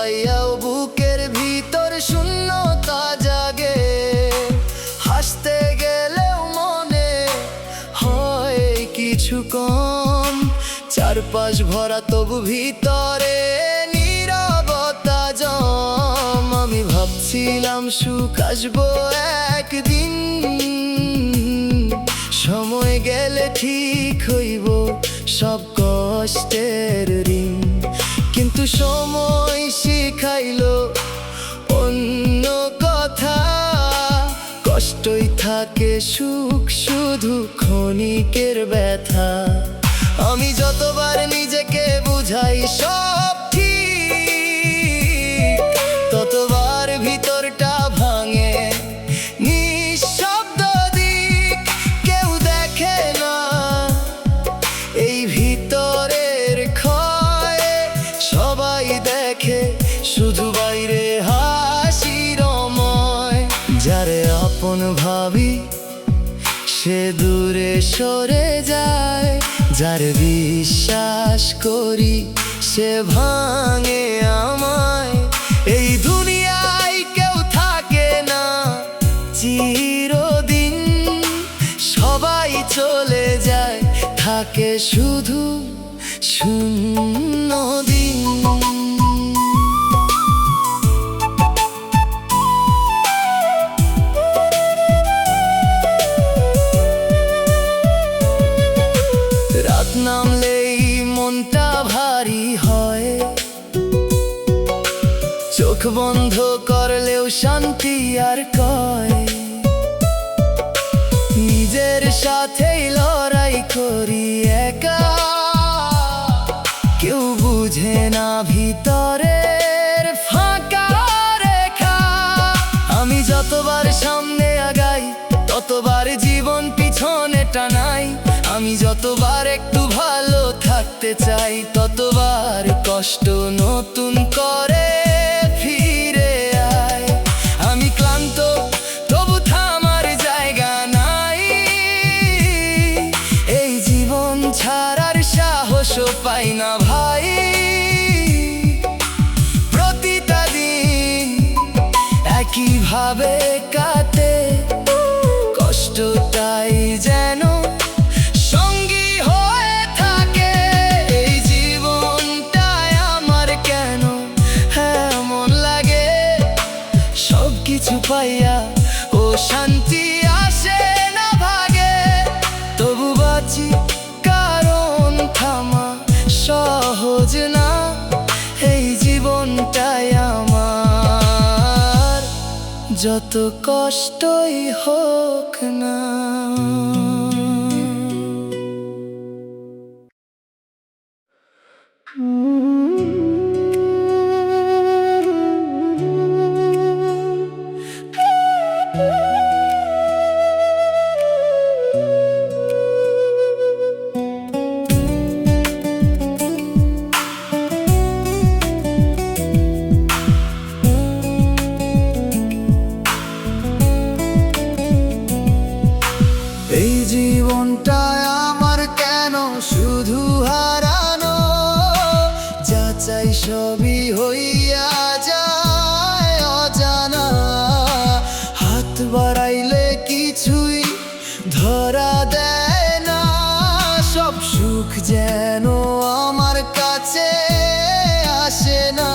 পাইয়াও বুকের ভিতর শূন্যতা জাগে। হাসতে গেলেও মনে হয় কিছু কম, চারপাশ ভরা তবু ভিতরে নীরবতা জম। আমি ভাবছিলাম সুখ আসবো একদিন, সময় গেলে ঠিক হইব সব কষ্টের ঋণ। কিন্তু সময় শিখাইলো অন্য কথা, কষ্টই থাকে সুখ শুধু ক্ষণিকের ব্যথা। আমি যতবার নিজেকে বুঝাই সব ঠিক, ততবার ভিতরটা ভাঙে নিঃশব্দ দিক। কেউ দেখে না এই ভিতরের ক্ষয়, সবাই দেখে শুধু বাইরে হাসিরময়। যারে আপন ভাবি সে দূরে সরে যায়, যার বিশ্বাস করি সে ভাঙে আমায়। এই দুনিয়ায় কেউ থাকে না চিরদিন, সবাই চলে যায়, থাকে শুধু শূন্য দিন। রাত নামলেই মনটা ভারী হয়, চোখ বন্ধ করলেও শান্তি আর কয়। নিজের সাথেই লড়াই করি একা, কেউ বুঝে না ভিতরের ফাঁকা রেখা। আমি যতবার সামনে আগাই ততবার জীবন পিছনে টানাই। আমি যতবার একটু ভালো থাকতে চাই ততবার কষ্ট নতুন করে ফিরে আয়। আমি ক্লান্ত তবু থামার জায়গা নাই, এই জীবন ছাড়ার সাহসও পাই না ভাই। প্রতিটা দিন একইভাবে কাটে, কষ্টটাই যেন সঙ্গী হয়ে থাকে। এই জীবনটায় আমার কেন এমন লাগে, সবকিছু পাইয়া ও শান্তি আসে না ভাগে। তবু বাঁচি কারণ থামা সহজ না, এই জীবনটাই আমার যত কষ্টই হোক না। এই জীবনটায় আমার কেন শুধু হারানো, যা চাই সবই হইয়া যায় অজানা। হাত বাড়াইলে কিছুই ধরা দেয় না, সব সুখ যেন আমার কাছে আসে না।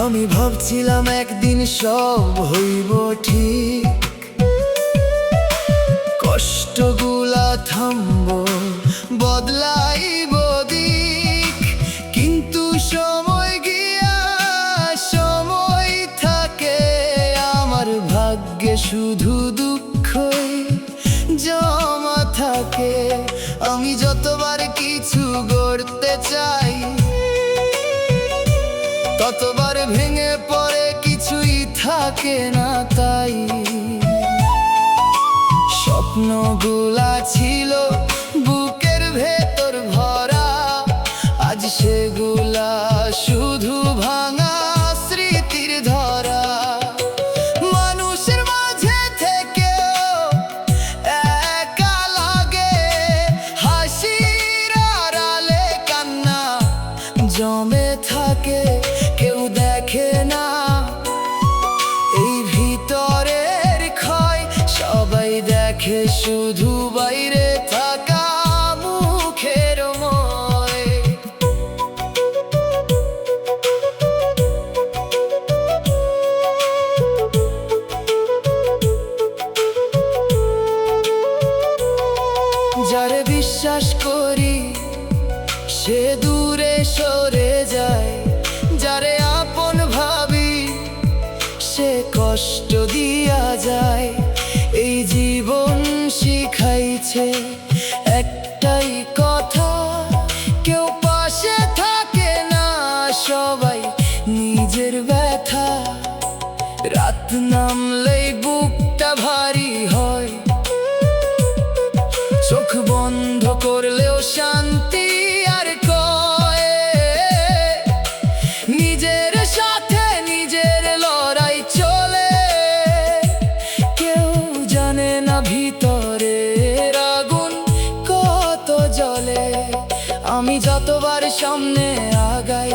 আমি ভাবছিলাম একদিন সব হইব ঠিক, কষ্টগুলা থামবো বদলাইব দিক। কিন্তু সময় গিয়া সময় থাকে, আমার ভাগ্যে শুধু দুঃখই জমা থাকে। আমি যতবার কিছু গড়তে চাই ততবার ভেঙে পড়ে, কিছুই থাকে না তাই। স্বপ্নগুলা ছিল বুকের ভেতর ভরা, আজ সেগুলা শুধু ভাঙা স্মৃতির ধরা। মানুষের মাঝে থেকেও একা লাগে, হাসির আড়ালে কান্না জমে থাকে। কেউ দেখ করি সে দূরে সরে যায়, যারে আপন ভাবি সে কষ্ট দিয়া যায়। এই জীবন শিখাইছে একটাই কথা, কেউ পাশে থাকে না, সবাই নিজের ব্যথা। রাত নামলেই বুকটা ভারী হয়, চোখ বন্ধ করলেও শান্তি আর কয়। নিজের সাথে নিজের লড়াই চলে, কেউ জানে না ভিতরের আগুন কত জ্বলে। আমি যতবার সামনে আগাই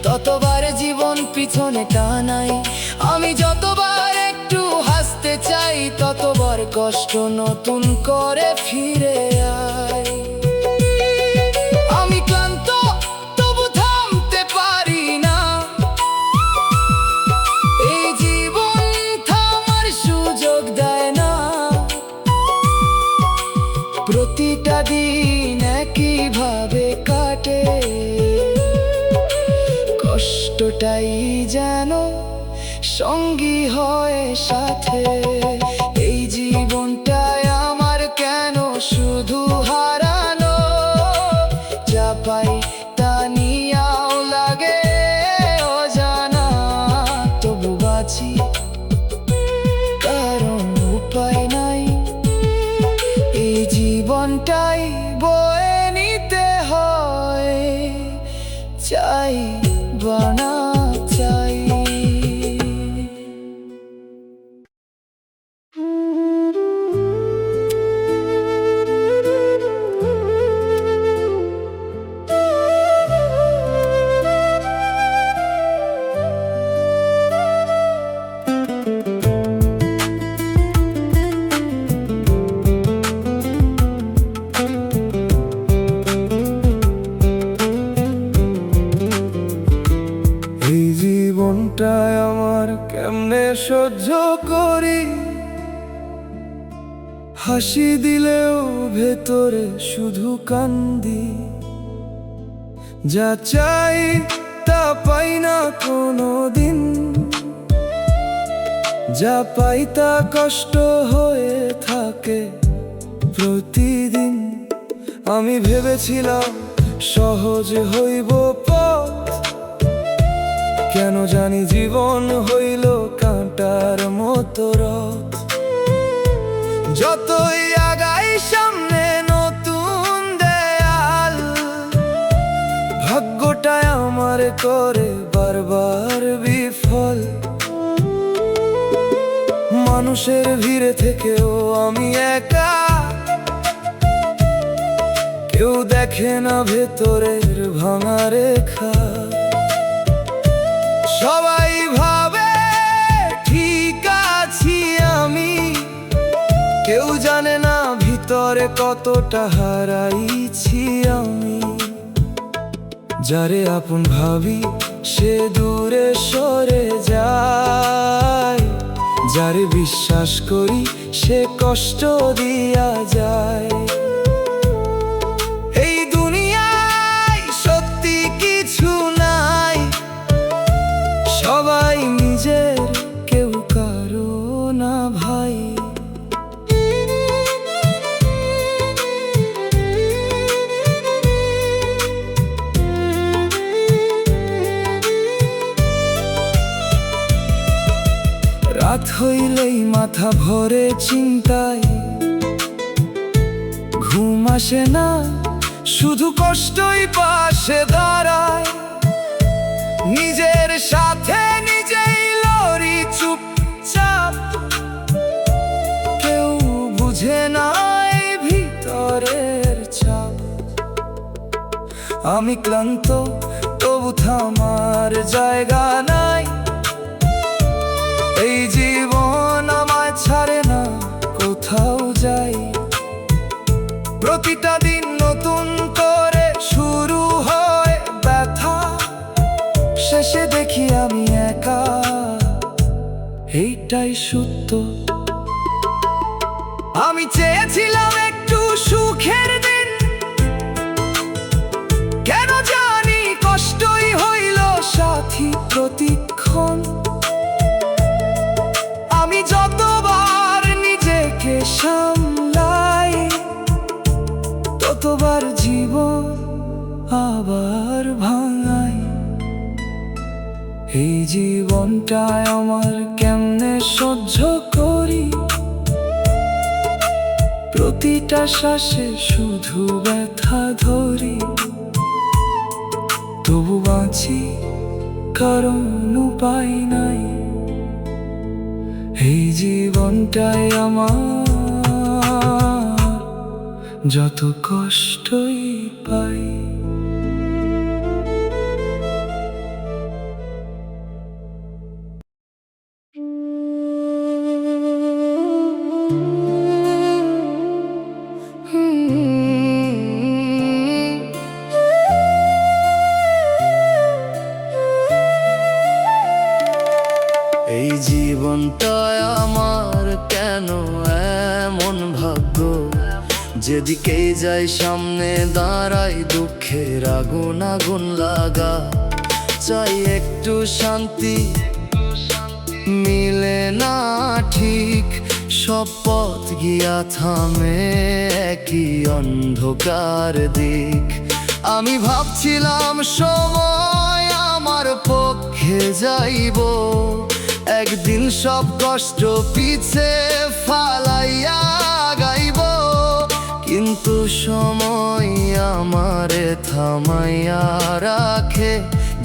ততবার জীবন পিছনে টানাই, আমি যতবার একটু হাসতে চাই ততবার কষ্ট নতুন করে ফিরে আয়। আমি ক্লান্ত তবু থামতে পারি না, এই জীবন থামার সুযোগ দেয় না। প্রতিটা দিন একইভাবে কাটে, কষ্টটাই যেন সঙ্গী হয় সাথে। এই জীবনটায় আমার কেন শুধু হারানো, যা পাই তা নিয়াও লাগে অজানা। তবু বাঁচি কারণ উপায় নাই, এই জীবনটাই বয়ে নিতে হয়, চাই বা না চাই। এই জীবনটায় আমার কেমনে সহ্য করি, হাসি দিলেও ভেতরে শুধু কান্দি। যা চাই তা পাই না কোনো দিন, যা পাই তা কষ্ট হয়ে থাকে প্রতিদিন। আমি ভেবেছিলাম সহজ হইব পথ, কেন জানি জীবন হইল কাঁটার মতো রথ। যতই আগাই সামনে নতুন দেয়াল, ভাগ্যটাই আমার করে বারবার বিফল। মানুষের ভিড়ে থেকেও আমি একা, কেউ দেখে না ভেতরের ভাঙা রেখা। সবাই ভাবে ঠিক আছি আমি, কেউ জানে না ভিতরে কতটা হারাইছি আমি। যারে আপন ভাবি সে দূরে সরে যায়, যারে বিশ্বাস করি সে কষ্ট দিয়া যায়। এই দুনিয়ায় সত্যি কিছু নাই, সবাই নিজের কেউ কারো না ভাই। রাত হইলেই মাথা ভরে চিন্তায়, ঘুম আসে না, শুধু কষ্টই পাশে দাঁড়ায়। নিজের সাথে নিজেই লড়ি চুপচাপ, কেউ বুঝে না এই ভিতরের চাপ। আমি ক্লান্ত তবু থামার জায়গা নাই, এই জীবন আমায় ছাড়ে না কোথাও যাই। প্রতিটা দিন নতুন করে শুরু হয় ব্যথা, শেষে দেখি আমি একা, এইটাই সত্য। আমি চেয়েছিলাম একটু সুখের দিন, জীবন আবার ভাঙাই। এই জীবনটায় আমার কেমনে সহ্য করি, প্রতিটা শ্বাসে শুধু ব্যথা ধরি। তবু বাঁচি কারণ উপায় নাই, এই জীবনটাই আমার যত কষ্টই পাই। এই জীবনটায় আমার কেন এমন ভাগ্য, যেদিকে যাই সামনে দাঁড়াই দুঃখের আগুন আগুন লাগা। চাই একটু শান্তি, মিলে না ঠিক, সব পথ গিয়া থামে একই অন্ধকার দিক। আমি ভাবছিলাম সময় আমার পক্ষে যাইব, একদিন সব কষ্ট পিছে ফালাইয়া গাইব। কিন্তু সময় আমারে থামাইয়া রাখে,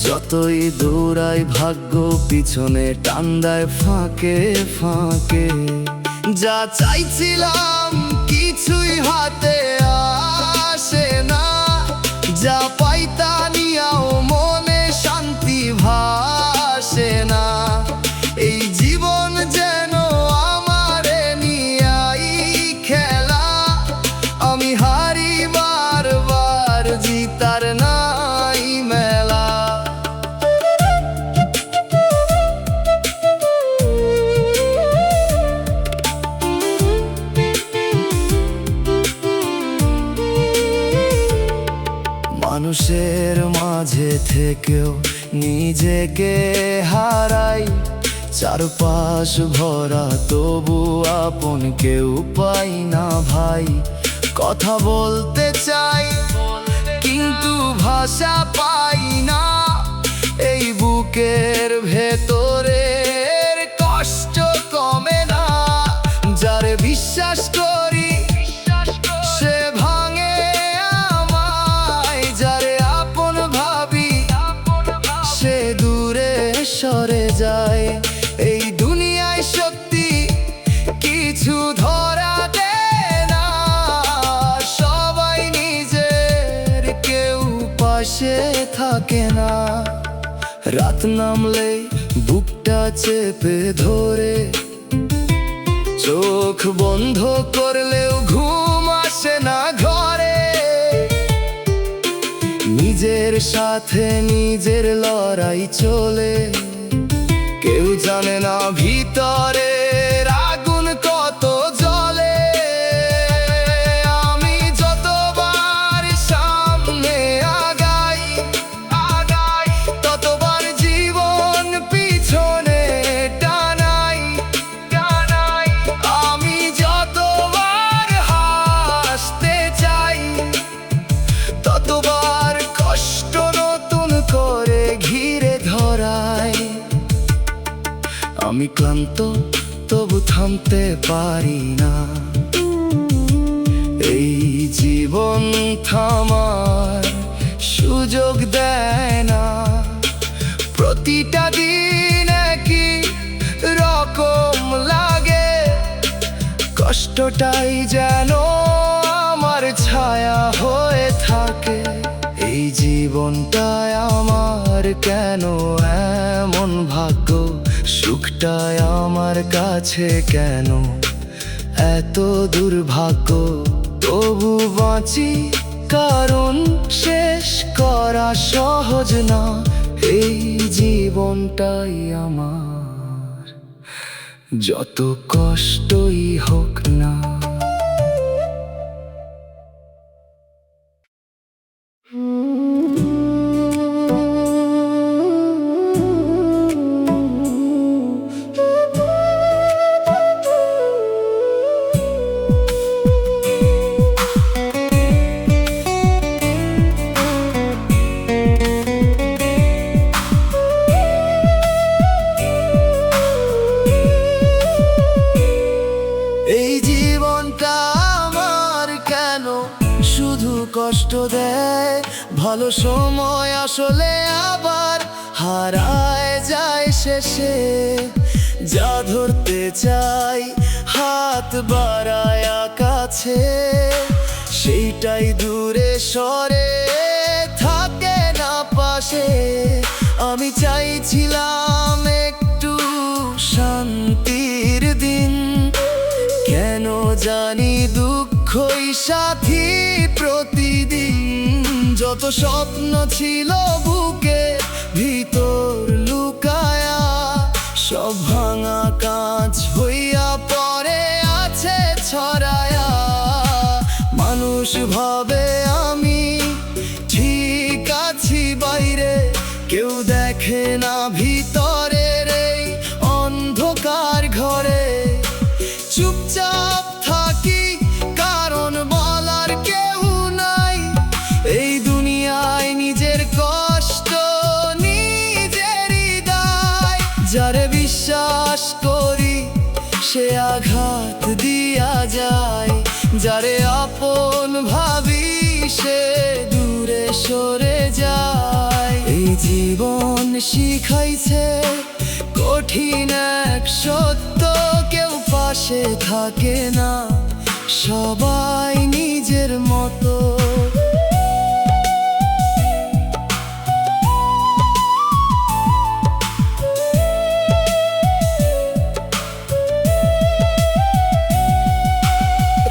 যতই দৌড়াই ভাগ্য পিছনে টান্দায় ফাঁকে ফাঁকে। যা চাইছিলাম কিছুই হাতে আসে না, যা পাইতা নিয়াও মনে শান্তি ভাসে না। এই জীবন যেন আমারে নিয়াই খেলা, আমি হারি বারবার জিতার নাই মেলা। মানুষের মাঝে থেকেও নিজেকে হারাই, চারপাশ ভরা তবু আপন কেউ পাই না ভাই। কথা বলতে চাই কিন্তু ভাষা পাই না, এই বুকের ভেতরের কষ্ট কমে না। যারে বিশ্বাস করি সে ভাঙে আমায়, যারে আপন ভাবি সে দূরে সরে যায়। এই দুনিয়ায় সত্যি কিছু ধরা দেয় না, সবাই নিজের কেউ পাশে থাকে না। রাত নামলে বুকটা চেপে ধরে, চোখ বন্ধ করলেও ঘুম আসে না ঘরে। নিজের সাথে নিজের লড়াই চলে, কেউ জানে না ভিতরে আগুন কত জ্বলে। আমি যতবার সামনে আগাই ততবার জীবন পিছনে টানাই। আমি যতবার হাসতে চাই ততবার কষ্ট নতুন করে ঘিরে ধরায়। আমি ক্লান্ত তবু থামতে পারি না, এই জীবন থামার সুযোগ দেয় না। প্রতিটা দিন একই রকম লাগে, কষ্টটাই যেন আমার ছায়া হয়ে থাকে। এই জীবনটায় আমার কেন এমন ভাগ্য, সুখটাই আমার কাছে কেন এত দুর্ভাগ্য। তবু বাঁচি কারণ শেষ করা সহজ না, এই জীবনটাই আমার যত কষ্টই হোক না। কষ্ট দেয়, ভালো সময় আসলে আবার হারায় যায় শেষে। যা ধরতে চাই হাত বাড়ায় কাছে, সেইটাই দূরে সরে থাকে না পাশে। আমি চাইছিলাম একটু শান্তির দিন, কেন জানি দুঃখই সাথী প্রতিদিন। যত স্বপ্ন ছিল বুকে ভিতর লুকায়া, সব ভাঙা কাঁচ হইয়া পড়ে আছে ছড়ায়া। মানুষ ভাবে আমি ঠিক আছি বাইরে, কেউ দেখে না ভিতরের এই অন্ধকার ঘরে। চুপচাপ থাকি কারণ বলার কেউ নাই, এই দুনিয়ায় নিজের কষ্ট নিজেরই দায়। যারে বিশ্বাস করি সে আঘাত দিয়া যায়, যারে আপন ভাবি সে দূরে সরে যায়। এই জীবন শিখাইছে কঠিন এক সত্য, কেউ পাশে থাকে না, সবাই নিজের মতো।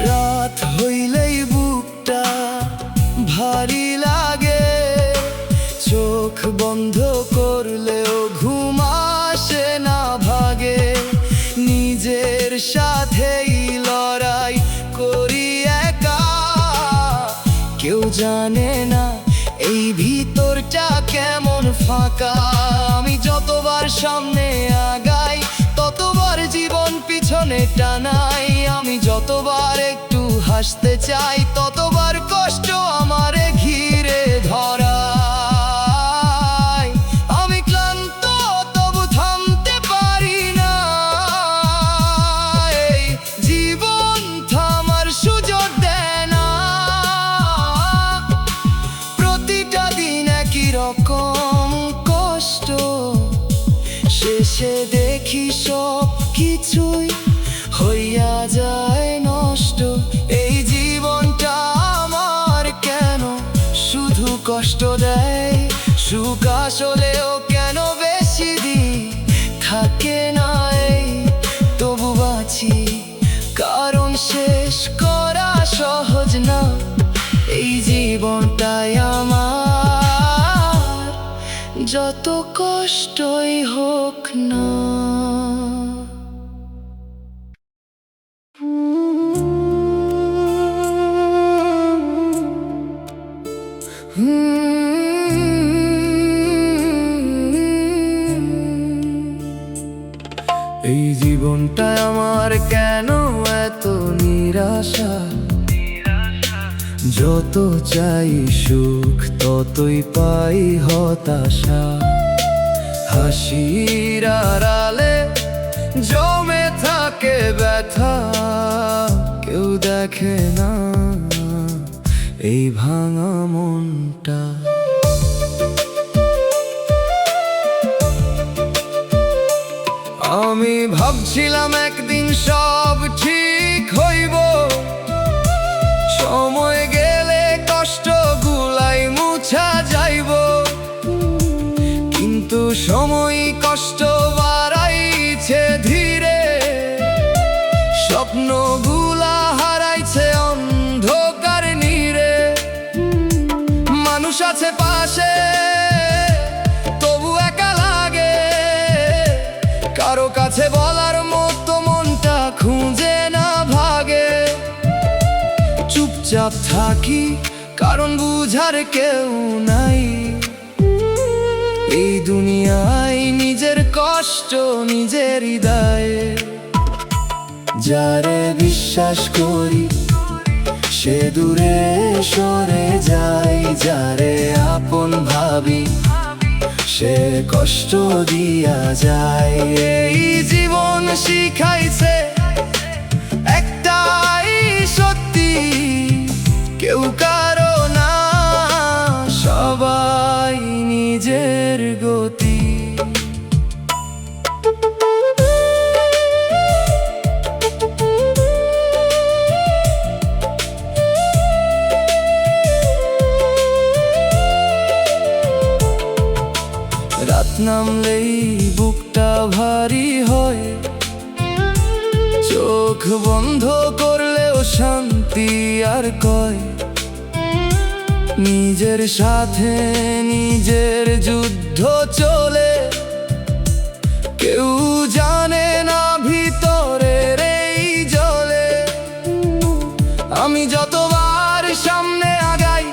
রাত হইলেই বুকটা ভারী লাগে, চোখ বন্ধ করলেও ঘুম আসে না ভাগে। নিজের সাথেই লড়াই করি একা, কেউ জানে না এই ভিতরটা কেমন ফাঁকা। আমি যতবার সামনে আগাই ততবার জীবন পিছনে টানাই, আমি যতবার একটু হাসতে চাই ততবার কষ্ট আমারে ঘিরে ধরায়। আমি ক্লান্ত তবু থামতে পারি না, এই জীবন থামার সুযোগ দেয় না। প্রতিটা দিন একই রকম কষ্ট, শেষে দেখি সব কিছুই হইয়া যায় নষ্ট। এই জীবনটা আমার কেন শুধু কষ্ট দেয়, সুখ আসলেও কেন বেশি দিন থাকে না। এই তবু বাঁচি কারণ শেষ করা সহজ না, এই জীবনটাই আমার যত কষ্টই হোক না। এই জীবনটায় আমার কেন এত নিরাশা, যত চাই সুখ ততই পাই হতাশা। হাসির আড়ালে জমে থাকে ব্যথা, কেউ দেখে না এই ভাঙা মনটা। আমি ভাবছিলাম একদিন সব ঠিক হইব, সময় গেলে কষ্ট গুলাই মুছা যাইব। কিন্তু সময় কষ্ট বাড়াইছে ধীরে, স্বপ্নগুলা হারাইছে অন্ধকার নীড়ে। মানুষ আছে পাশে তবু একা লাগে, কারো কাছে বলার মতো মনটা খুঁজে না ভাগে। চুপচাপ থাকি কারণ বুঝার কেউ নাই, এই দুনিয়ায় নিজের কষ্ট নিজের হৃদয়ে। যারে বিশ্বাস করি সে দূরে সরে যায়, যারে আপন ভাবি সে কষ্ট দিয়া যায়। এই জীবন শিখাইছে একটাই সত্যি, কেউ কারো না জীবনের গতি। রাত নামলেই বুকটা ভারী হয়, চোখ বন্ধ করলেও শান্তি আর কয়। নিজের সাথে নিজের যুদ্ধ চলে, কেউ জানে না ভিতরের এই জ্বলে। আমি যতবার সামনে আগাই,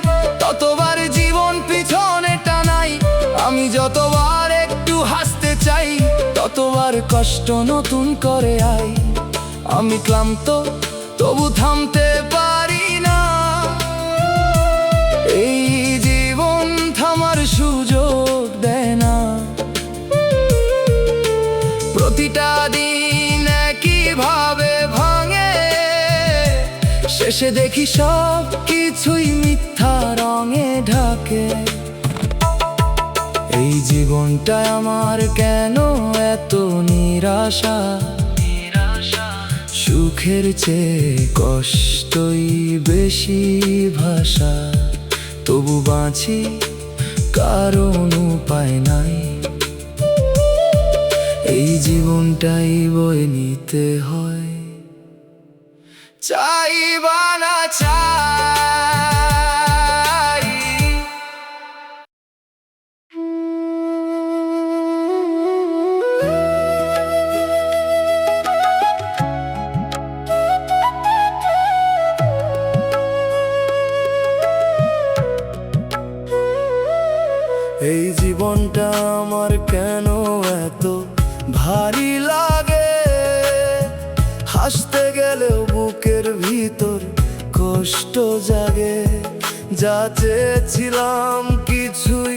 ততবার জীবন পিছনে টানাই। আমি যতবার একটু হাসতে চাই, ততবার কষ্ট নতুন করে আই। আমি ক্লান্ত তবু থামতে পারি না, এই জীবন থামার সুযোগ দেয় না। প্রতিটা দিন একইভাবে ভাঙে, শেষে দেখি সব কিছুই মিথ্যা রঙে ঢাকে। এই জীবনটায় আমার কেন এত নিরাশা, সুখের চেয়ে কষ্টই বেশি ভাষা। তবু বাঁচি কারণ উপায় নাই, এই জীবনটাই বয়ে নিতে হয়। চাই বা না চাই, এই জীবনটা আমার কেন এত ভারী লাগে। হাসতে গেলেও বুকের ভিতর কষ্ট জাগে। যা চেয়েছিলাম কিছুই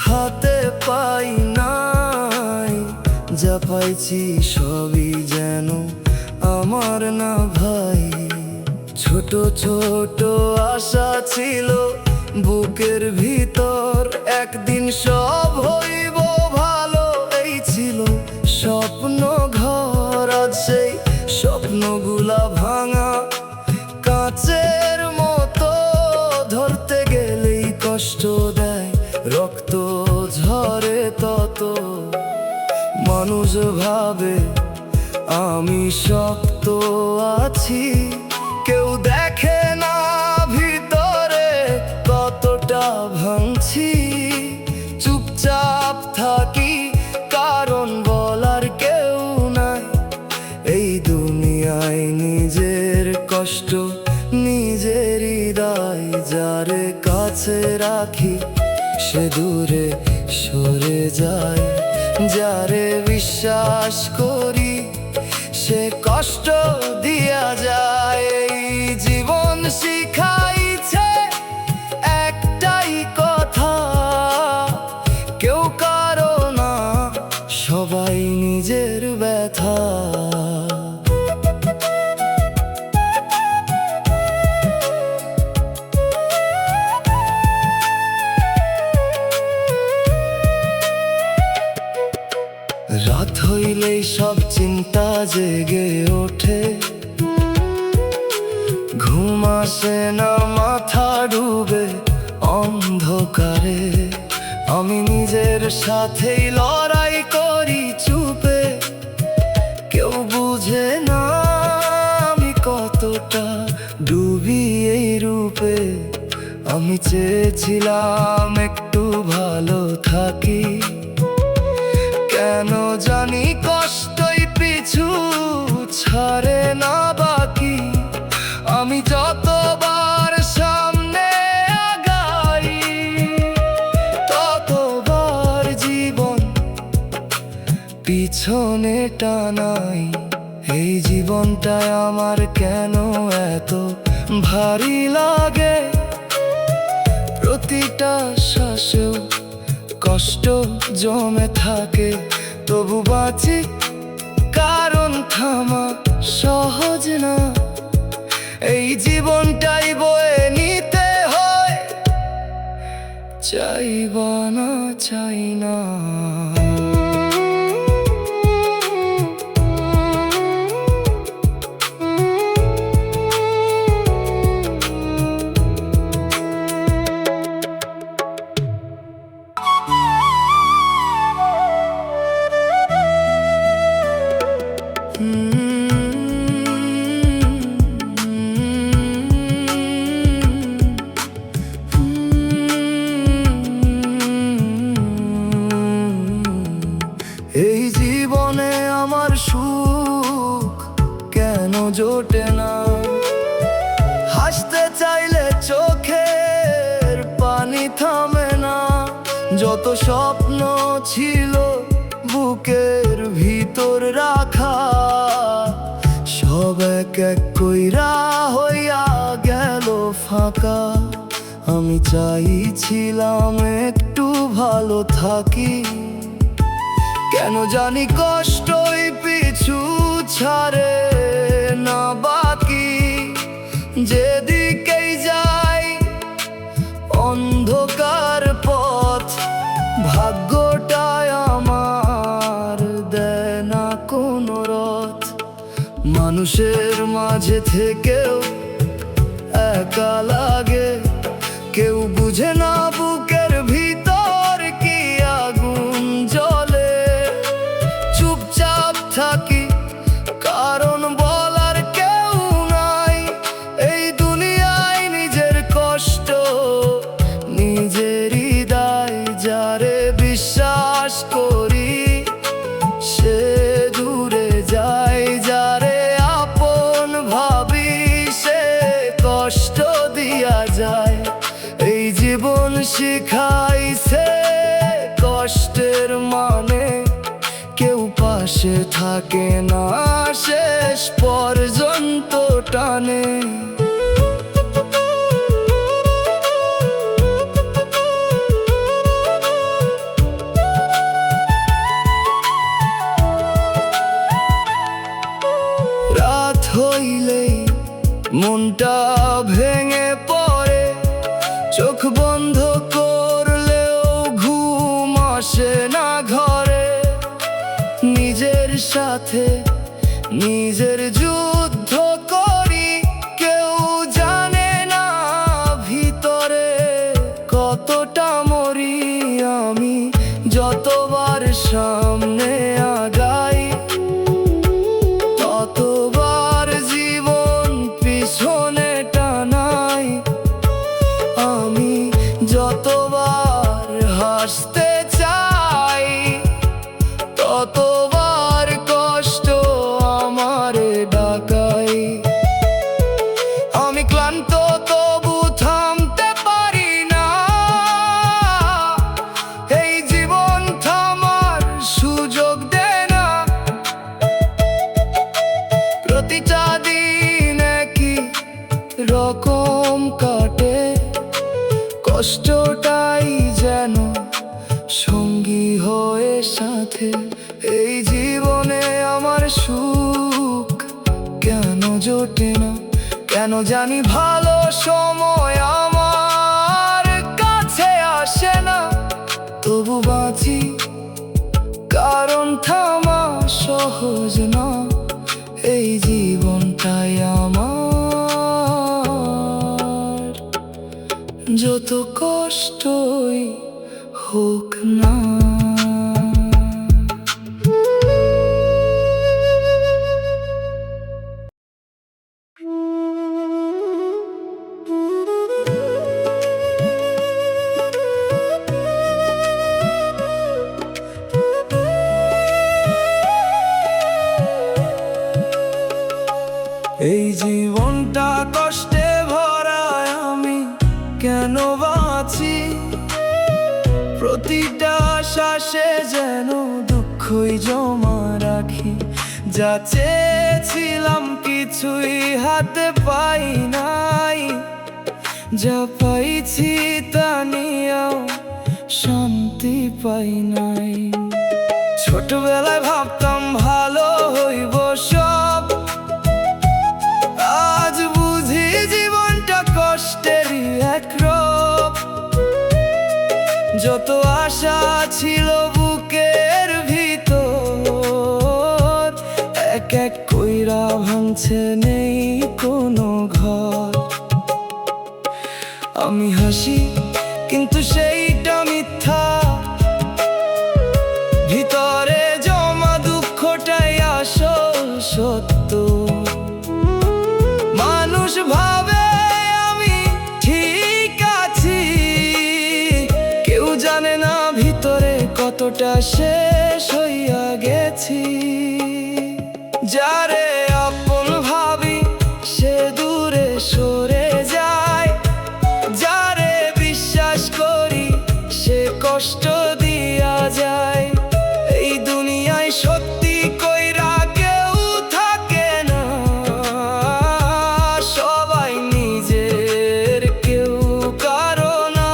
হাতে পাই নাই, যা পাইছি সবই যেন আমার না ভাই। ছোট ছোট আশা ছিল বুকের ভিতর, একদিন সব হইব ভালো এই ছিল স্বপ্ন ঘর। আজ সেই স্বপ্নগুলা ভাঙা কাঁচের মতো, ধরতে গেলেই কষ্ট দেয়, রক্ত ঝরে তত। মানুষ ভাবে আমি শক্ত আছি, কেউ দেখে না ভিতরে কতটা ভাঙছি। চুপচাপ থাকি কারণ বলার কেউ নাই, এই দুনিয়ায় নিজের কষ্ট নিজেরই দায়। যারে কাছে রাখি সে দূরে সরে যায়, যারে বিশ্বাস করি সে কষ্ট দিয়া যায়। এই জীবন শিখাইছে একটাই কথা, কেউ কারো না, সবাই নিজের ব্যথা। রাত হইলেই সব চিন্তা জেগে ওঠে, ঘুম আসে না, মাথা ডুবে অন্ধকারে। আমি নিজের সাথেই লড়াই করি চুপে, কেউ বুঝে না আমি কতটা ডুবি এই রূপে। আমি চেয়েছিলাম একটু ভালো থাকি, কেন জানি কষ্টই পিছু ছাড়ে না বাকি। আমি যতবার সামনে আগাই, ততবার জীবন পিছনে টানাই। এই জীবনটায় আমার কেন এত ভারী লাগে, প্রতিটা শ্বাসেও কষ্ট জমে থাকে। তবু বাঁচি কারণ থামা সহজ না, এই জীবনটাই বয়ে নিতে হয়। চাইবা না চাই না। এই জীবনে আমার সুখ কেন জোটে না? হাসতে চাইলে চোখের পানি থামে না। যত স্বপ্ন ছিল বুকের ভিতর রাখা, সব এক এক কইরা হইয়া গেল ফাঁকা। আমি চাইছিলাম একটু ভালো থাকি, কেন জানি কষ্টই পিছু ছাড়ে না বাকি। যেদিকেই যাই অন্ধকার পথ, ভাগ্যটায় আমার দেয় না কোনো রথ। মানুষের মাঝে থেকেও একা লাগে, কেউ বুঝে না বুকের ভিতর কি আগুন জ্বলে। চুপচাপ থাকি কারণ বলার কেউ নাই। এই দুনিয়ায় নিজের কষ্ট নিজেরই দায়। যারে বিশ্বাস করি সে দূরে যায়, যারে আপন ভাবি সে কষ্ট দিয়া যায়। এই জীবন শিখাইছে কষ্টের মানে, কেউ পাশে থাকে না শেষ পর্যন্ত টানে। রাত হইলেই মনটা ভেঙে পড়ে, চোখ বন্ধ করলেও ঘুম আসে না ঘরে। নিজের সাথে নিজের যুদ্ধ করি, কেউ জানে না ভিতরে কতটা মরি আমি। যতবার সামনে আগাই ততবার জীবন পিছনে টানাই। আমি যতবার হাসতে চাই ততবার কষ্ট আমারে ডাকাই। আমি ক্লান্ত তবু থামতে পারি না, এই জীবন থামার সুযোগ দেয় না। প্রতিটা দিন একই রকম কাটে, কষ্টটাই যেন সঙ্গী হয়ে সাথে। এই জীবনে আমার সুখ কেন জোটে না? কেন জানি ভালো সময় আমার কাছে আসে না। তবু বাঁচি কারণ থামা সহজ না। এই জীবনটাই আমার, যত কষ্টই হোক না। এই জীবনটা কষ্টে ভরা, আমি কেন বাঁচি? প্রতিটা শ্বাসে যেন দুঃখই জমা রাখি। যা চেয়েছিলাম কিছুই হাতে পাই নাই, যা পাইছি তা নিয়েও শান্তি পাই নাই। ছোটবেলায় ভাবতাম ভালো হইব সব, আজ বুঝি জীবনটা কষ্টেরই এক রূপ। যত আশা ছিল বুকের ভিতর, এক এক কইরা ভাঙছে, নেই কোনো ঘর। আমি হাসি কিন্তু সেইটা মিথ্যা, ভিতরে জমা দুঃখটাই আসল সত্য। মানুষ ভাবে আমি ঠিক আছি, কেউ জানে না ভিতরে কতটা শেষ হইয়া গেছি। যারে আপন ভাবি সে দূরে সরে যায়, যারে বিশ্বাস করি সে কষ্ট দিয়া যায়। এই দুনিয়ায় সত্যি কইরা কেউ থাকে না, সবাই নিজের, কেউ কারো না।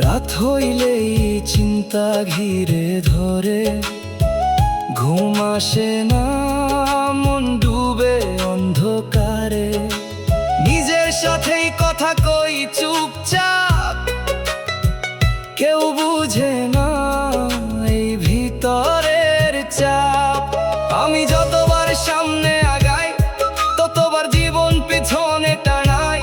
রাত হইলেই চিন্তা ঘিরে ধরে, ঘুম আসে না, মন ডুবে অন্ধকারে। নিজের সাথেই কথা কই চুপচাপ, কেউ বুঝে না এই ভিতরের চাপ। আমি যতবার সামনে আগাই ততবার জীবন পিছনে টানাই,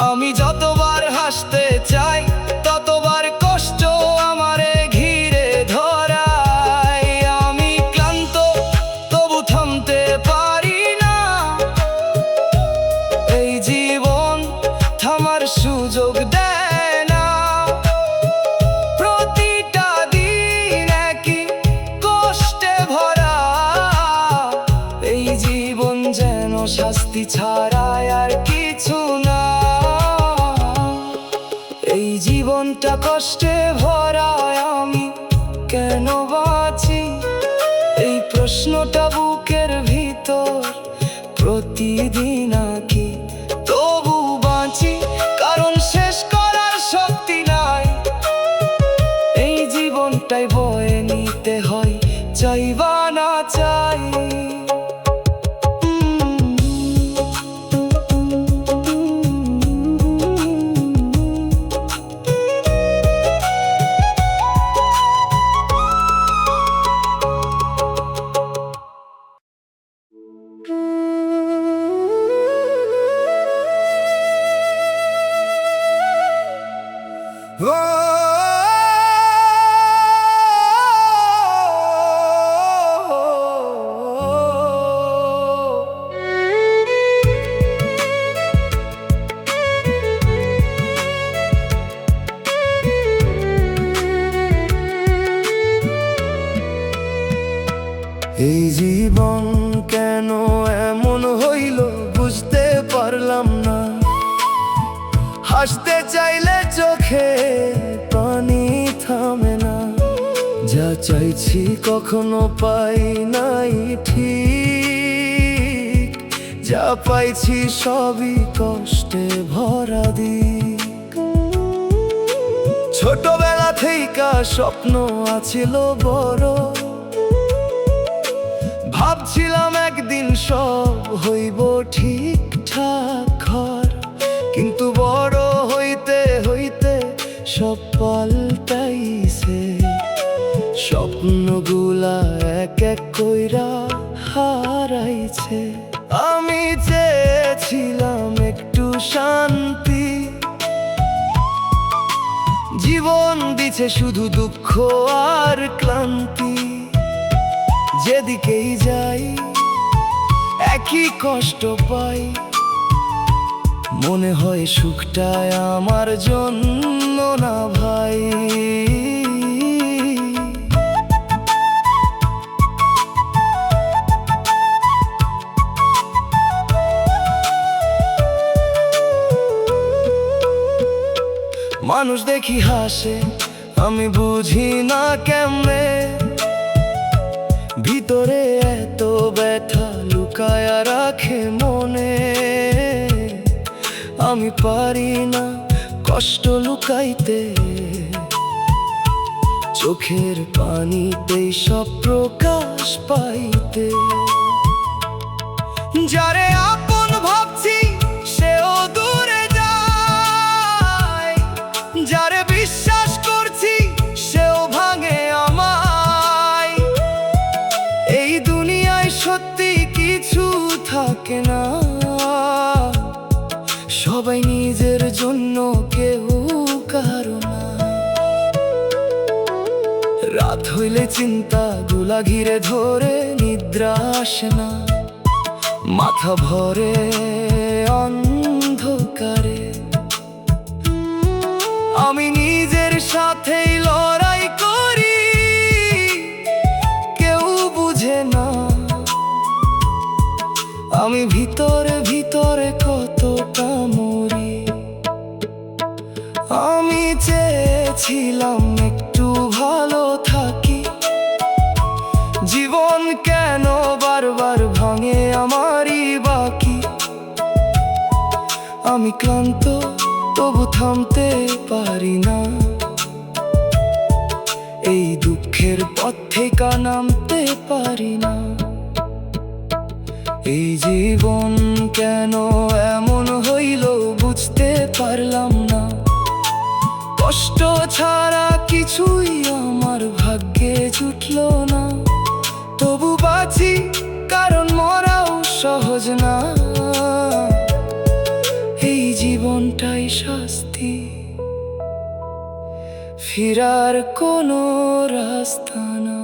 আমি যতবার হাসতে চাই ততবার কষ্ট আমারে ঘিরে ধরায়। আমি ক্লান্ত তবু থামতে পারি না, এই জীবন থামার সুযোগ দেয় না। প্রতিটা দিন একই কষ্টে ভরা, এই জীবন যেন শাস্তি ছাড়া আর কিছু না। এই জীবনটা কষ্টে ভরা, আমি কেন বাঁচি? এই প্রশ্নটা বুকের ভিতর প্রতিদিন আঁকি, তবু বাঁচি কারণ শেষ করার শক্তি নাই। এই জীবনটাই বয়ে নিতে হয়, চাই বা না চাই। এই জীবন কেন এমন হইল বুঝতে পারলাম না। হাসতে চাইলে চোখে পানি থামে না, যা চাইছি কখনো পাই নাই ঠিক, যা পাইছি সবই কষ্টে ভরা দিক। ছোটবেলা থেকে স্বপ্ন আছিল বড়, ভাবছিলাম একদিন সব হইব ঠিকঠাক ঘর, কিন্তু বড় হইতে হইতে সব পাল্টাইছে। স্বপ্নগুলা এক এক কইরা হারাইছে। আমি চেয়েছিলাম একটু শান্তি, জীবন দিছে শুধু দুঃখ আর ক্লান্তি। যেদিকেই যাই একই কষ্ট পাই, মনে হয় সুখটায় আমার জন্য না ভাই। মানুষ দেখি হাসে, আমি বুঝি না কেমনে ভিতরে এত ব্যথা লুকায়া রাখে মনে। আমি পারি না কষ্ট লুকাইতে, চোখের পানিতেই সব প্রকাশ পাইতে। যারে আপন ভাবছি সেও দূরে যায়, যারে বিশ্বাস করছি সেও ভাঙে আমায়। এই দুনিয়ায় সত্যি কিছু থাকে না, সবাই নিজের জন্য, কেউ কারো না। রাত হইলে চিন্তা গুলা ঘিরে ধরে, নিদ্রা আসে না, মাথা ভরে অন্ধকারে। আমি নিজের সাথেই লড়াই করি, কেউ বুঝে না আমি ভিতরে ভিতরে কতটা মরি। আমি চেয়েছিলাম একটু ভালো থাকি, জীবন কেন বারবার ভাঙে আমারই বাকি। আমি ক্লান্ত তবু থামতে পারি না, এই দুঃখের পথ থেকে নামতে পারি না। এই জীবন কেন এমন হইল বুঝতে পারলাম না, কষ্ট ছাড়া কিছুই আমার ভাগ্যে জুটলো না। তবু বাঁচি কারণ মরাও সহজ না, এই জীবনটাই শাস্তি, ফিরার কোনো রাস্তা না।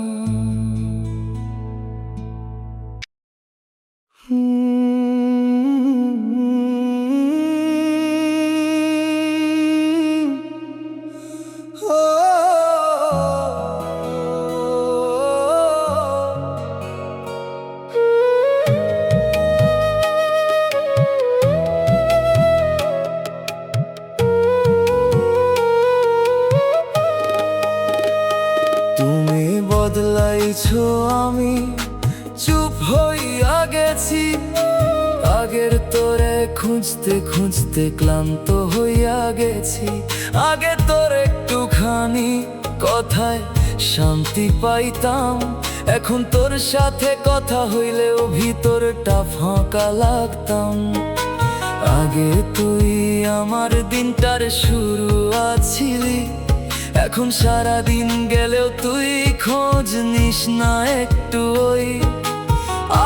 তুমি বদলাইছো, আমি চুপ হইয়া গেছি। আগের তোরে খুঁজতে খুঁজতে ক্লান্ত হইয়া গেছি। আগে তোর একটুখানি কথায় শান্তি পাইতাম, এখন তোর সাথে কথা হইলেও ভিতরটা ফাঁকা লাগতাম। আগে তুই আমার দিনটার শুরু আছিলি, এখন সারা দিন গেলেও তুই খোঁজ নিস না একটু ওই।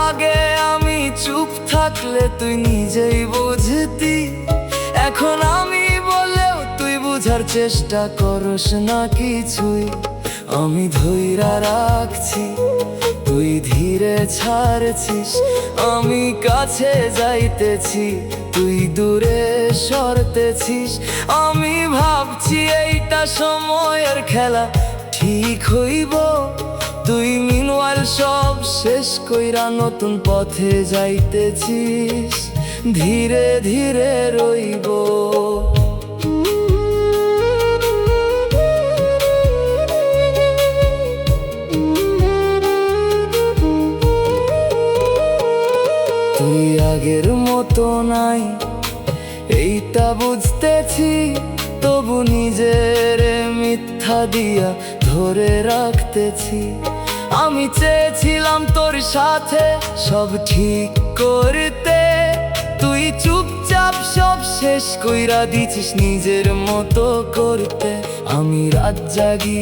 আগে আমি চুপ থাকলে তুই নিজেই বুঝতি, এখন আমি বলেও তুই বুঝার চেষ্টা করস না কিছুই। আমি ধৈর্য রাখছি, তুই ধীরে ছাড়ছিস। আমি কাছে যাইতেছি, তুই দূরে সরতেছিস। আমি ভাবছি এইটা সময়ের খেলা, ঠিক হইব। তুই মিনওয়াল সব শেষ কইরা নতুন পথে যাইতেছিস, ধীরে ধীরে রইব। তুই আগের মতো নাই এইটা বুঝতেছি, তবু নিজের মিথ্যা দিয়া ধরে রাখতেছি। আমি চেয়েছিলাম তোর সাথে সব ঠিক করতে, তুই চুপচাপ সব শেষ কইরা দিছিস নিজের মতো করতে। আমি রাত জাগি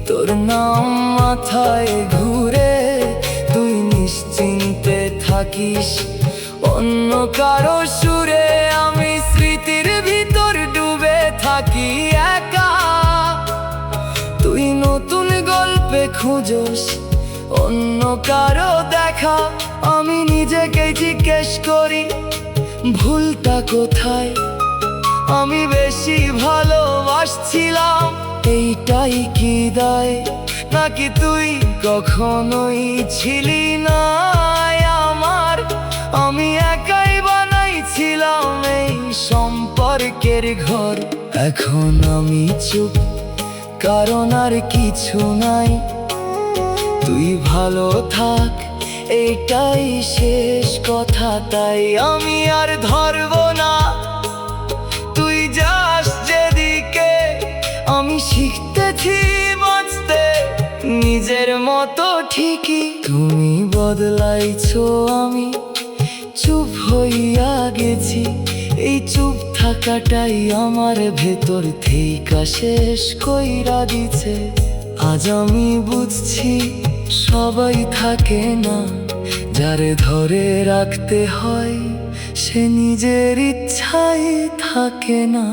তোর নাম মাথায় ঘুরে, তুই নিশ্চিন্তে থাকিস অন্য কারো সুরে। আমি স্মৃতির ভিতর ডুবে থাকি একা, তুই নতুন গল্পে খুঁজোস অন্য কারো দেখা। আমি নিজেকে জিজ্ঞেস করি ভুলটা কোথায়, আমি বেশি ভালোবাসছিলাম এইটাই কি দায়, নাকি তুই কখনোই ছিলি না আমার। আমি একাই বানাইছিলাম এই সম্পর্কের ঘর, এখন আমি চুপ কারণ আর কিছু নাই। তুই ভালো থাক এইটাই শেষ কথা, তাই আমি আর ধরবো না। তুই যাস যেদিকে আমি শিখতেছি বাঁচতে, ঠিকই তুমি বদলাইছো, আমি চুপ হইয়া গেছি। এই চুপ থাকাটাই আমার ভেতর থেইকা শেষ কইরা দিছে। আজ আমি বুঝছি সবাই থাকে না, যারে ধরে রাখতে হয় সে নিজের ইচ্ছায় থাকে না।